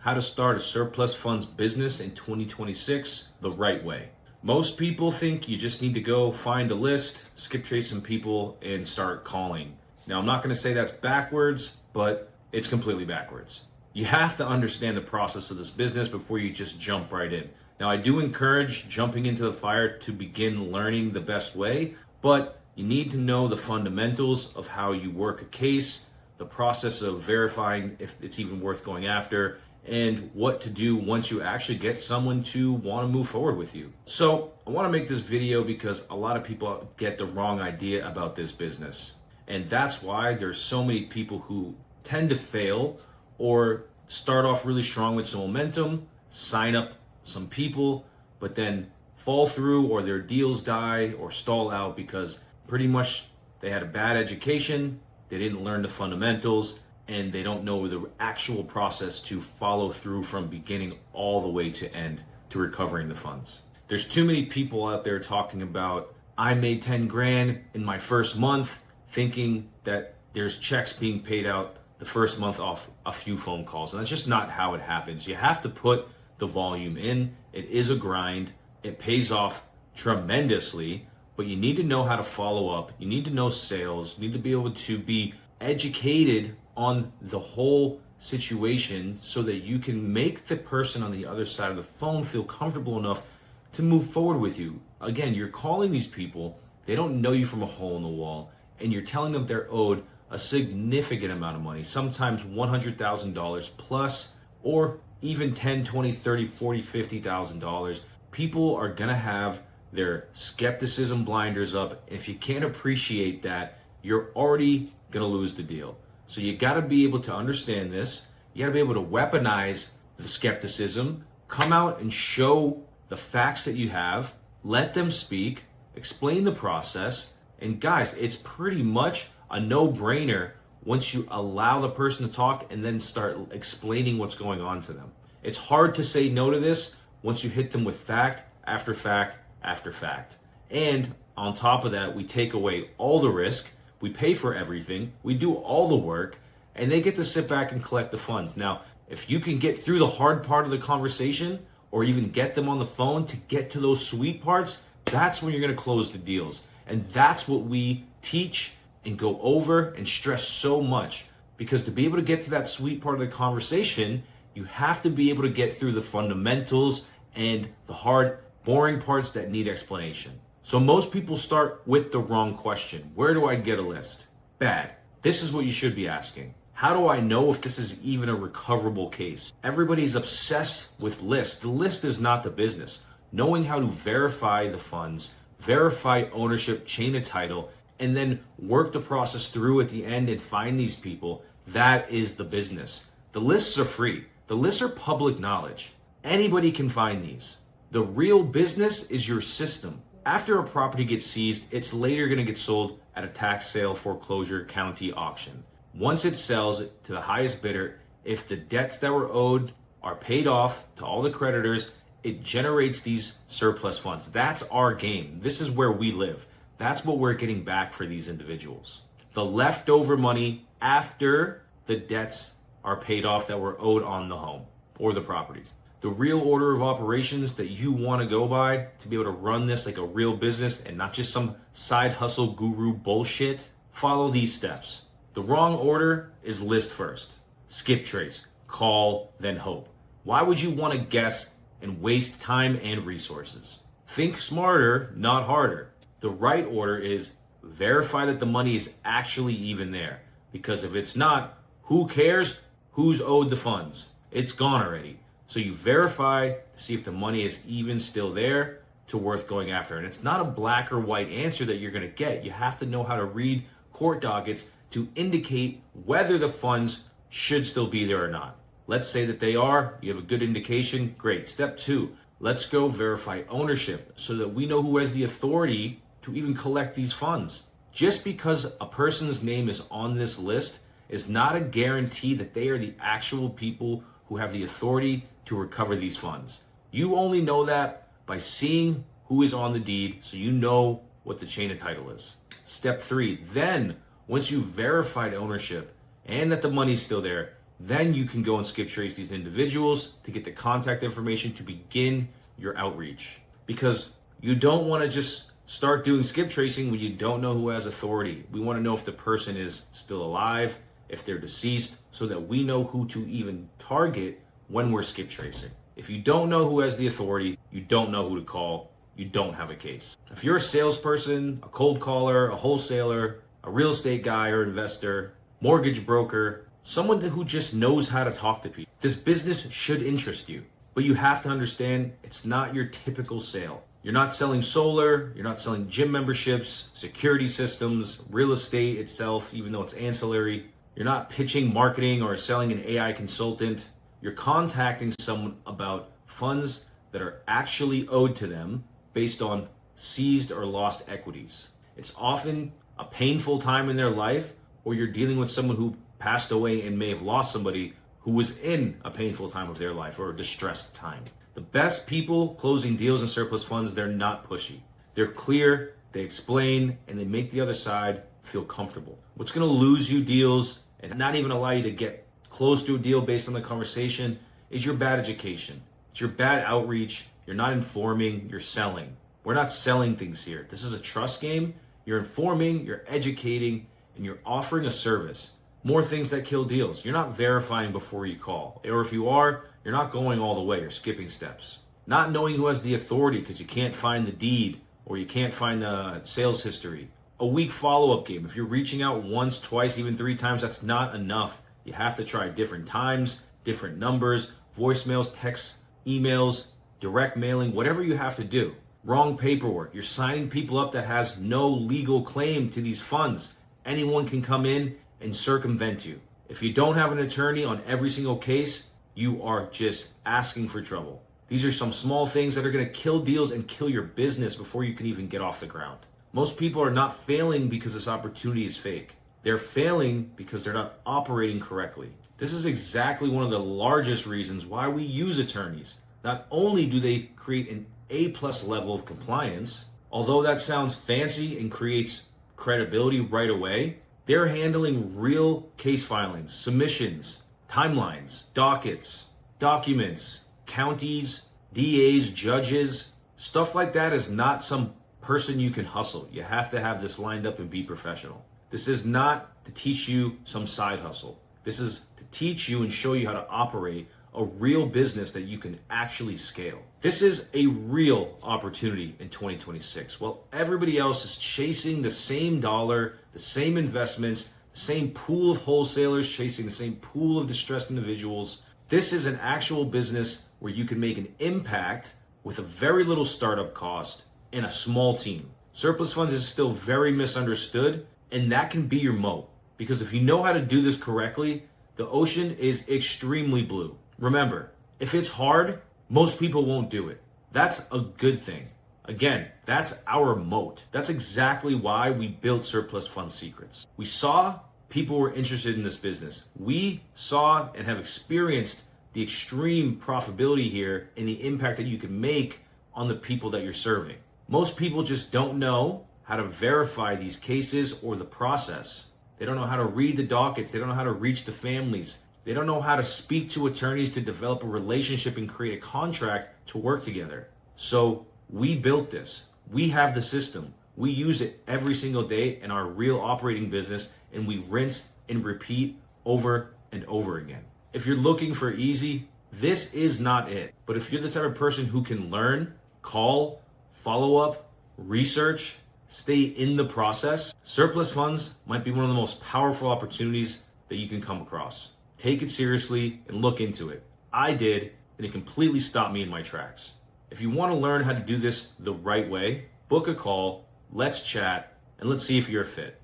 How to start a surplus funds business in 2026 the right way. Most people think you just need to go find a list, skip trace some people, and start calling. Now, I'm not going to say that's backwards, but it's completely backwards. You have to understand the process of this business before you just jump right in. Now, I do encourage jumping into the fire to begin learning the best way, but you need to know the fundamentals of how you work a case, the process of verifying if it's even worth going after, and what to do once you actually get someone to want to move forward with you. So I want to make this video because a lot of people get the wrong idea about this business. And that's why there's so many people who tend to fail or start off really strong with some momentum, sign up some people, but then fall through or their deals die or stall out because pretty much they had a bad education, they didn't learn the fundamentals, and they don't know the actual process to follow through from beginning all the way to end to recovering the funds. There's too many people out there talking about, I made 10 grand in my first month, thinking that there's checks being paid out the first month off a few phone calls. And that's just not how it happens. You have to put the volume in. It is a grind. It pays off tremendously, but you need to know how to follow up. You need to know sales. You need to be able to be educated on the whole situation so that you can make the person on the other side of the phone feel comfortable enough to move forward with you. Again, you're calling these people, they don't know you from a hole in the wall, and you're telling them they're owed a significant amount of money, sometimes $100,000 plus, or even 10, 20, 30, 40, $50,000. People are gonna have their skepticism blinders up. If you can't appreciate that, you're already gonna lose the deal. So you gotta be able to understand this. You gotta be able to weaponize the skepticism, come out and show the facts that you have, let them speak, explain the process. And guys, it's pretty much a no-brainer once you allow the person to talk and then start explaining what's going on to them. It's hard to say no to this once you hit them with fact after fact after fact. And on top of that, we take away all the risk. We pay for everything, we do all the work, and they get to sit back and collect the funds. Now, if you can get through the hard part of the conversation or even get them on the phone to get to those sweet parts, that's when you're gonna close the deals. And that's what we teach and go over and stress so much, because to be able to get to that sweet part of the conversation, you have to be able to get through the fundamentals and the hard, boring parts that need explanation. So most people start with the wrong question. Where do I get a list? Bad. This is what you should be asking. How do I know if this is even a recoverable case? Everybody's obsessed with lists. The list is not the business. Knowing how to verify the funds, verify ownership, chain of title, and then work the process through at the end and find these people, that is the business. The lists are free. The lists are public knowledge. Anybody can find these. The real business is your system. After a property gets seized, it's later going to get sold at a tax sale, foreclosure, county auction. Once it sells to the highest bidder, if the debts that were owed are paid off to all the creditors, it generates these surplus funds. That's our game. This is where we live. That's what we're getting back for these individuals. The leftover money after the debts are paid off that were owed on the home or the property. The real order of operations that you want to go by to be able to run this like a real business and not just some side hustle guru bullshit, follow these steps. The wrong order is list first, skip trace, call, then hope. Why would you want to guess and waste time and resources? Think smarter, not harder. The right order is verify that the money is actually even there. Because if it's not, who cares who's owed the funds? It's gone already. So you verify to see if the money is even still there to worth going after. And it's not a black or white answer that you're going to get. You have to know how to read court dockets to indicate whether the funds should still be there or not. Let's say that they are. You have a good indication. Great. Step 2, let's go verify ownership so that we know who has the authority to even collect these funds. Just because a person's name is on this list is not a guarantee that they are the actual people who have the authority to recover these funds. You only know that by seeing who is on the deed, so you know what the chain of title is. Step 3, then once you've verified ownership and that the money's still there, Then you can go and skip trace these individuals to get the contact information to begin your outreach. Because you don't want to just start doing skip tracing when you don't know who has authority. We want to know if the person is still alive, if they're deceased, so that we know who to even target when we're skip tracing. If you don't know who has the authority, you don't know who to call, you don't have a case. If you're a salesperson, a cold caller, a wholesaler, a real estate guy or investor, mortgage broker, someone who just knows how to talk to people, this business should interest you. But you have to understand it's not your typical sale. You're not selling solar, you're not selling gym memberships, security systems, real estate itself, even though it's ancillary. You're not pitching marketing or selling an AI consultant. You're contacting someone about funds that are actually owed to them based on seized or lost equities. It's often a painful time in their life, or you're dealing with someone who passed away and may have lost somebody who was in a painful time of their life or a distressed time. The best people closing deals in surplus funds, they're not pushy. They're clear, they explain, and they make the other side feel comfortable. What's going to lose you deals and not even allow you to get close to a deal based on the conversation is your bad education. It's your bad outreach. You're not informing, you're selling. We're not selling things here. This is a trust game. You're informing, you're educating, and you're offering a service. More things that kill deals. You're not verifying before you call. Or if you are, you're not going all the way. You're skipping steps. Not knowing who has the authority because you can't find the deed or you can't find the sales history. A weak follow-up game. If you're reaching out once, twice, even 3 times, that's not enough. You have to try different times, different numbers, voicemails, texts, emails, direct mailing, whatever you have to do. Wrong paperwork. You're signing people up that has no legal claim to these funds. Anyone can come in and circumvent you. If you don't have an attorney on every single case, you are just asking for trouble. These are some small things that are going to kill deals and kill your business before you can even get off the ground. Most people are not failing because this opportunity is fake. They're failing because they're not operating correctly. This is exactly one of the largest reasons why we use attorneys. Not only do they create an A+ level of compliance, although that sounds fancy and creates credibility right away, they're handling real case filings, submissions, timelines, dockets, documents, counties, DAs, judges. Stuff like that is not some person you can hustle. You have to have this lined up and be professional. This is not to teach you some side hustle. This is to teach you and show you how to operate a real business that you can actually scale. This is a real opportunity in 2026. While everybody else is chasing the same dollar, the same investments, the same pool of wholesalers chasing the same pool of distressed individuals, this is an actual business where you can make an impact with a very little startup cost and a small team. Surplus funds is still very misunderstood, and that can be your moat. Because if you know how to do this correctly, the ocean is extremely blue. Remember, if it's hard, most people won't do it. That's a good thing. Again, that's our moat. That's exactly why we built Surplus Fund Secrets. We saw people were interested in this business. We saw and have experienced the extreme profitability here and the impact that you can make on the people that you're serving. Most people just don't know how to verify these cases or the process. They don't know how to read the dockets. They don't know how to reach the families. They don't know how to speak to attorneys to develop a relationship and create a contract to work together. So we built this. We have the system. We use it every single day in our real operating business, and we rinse and repeat over and over again. If you're looking for easy, this is not it. But if you're the type of person who can learn, call, follow up, research, stay in the process, surplus funds might be one of the most powerful opportunities that you can come across. Take it seriously and look into it. I did, and it completely stopped me in my tracks. If you want to learn how to do this the right way, book a call, let's chat, and let's see if you're a fit.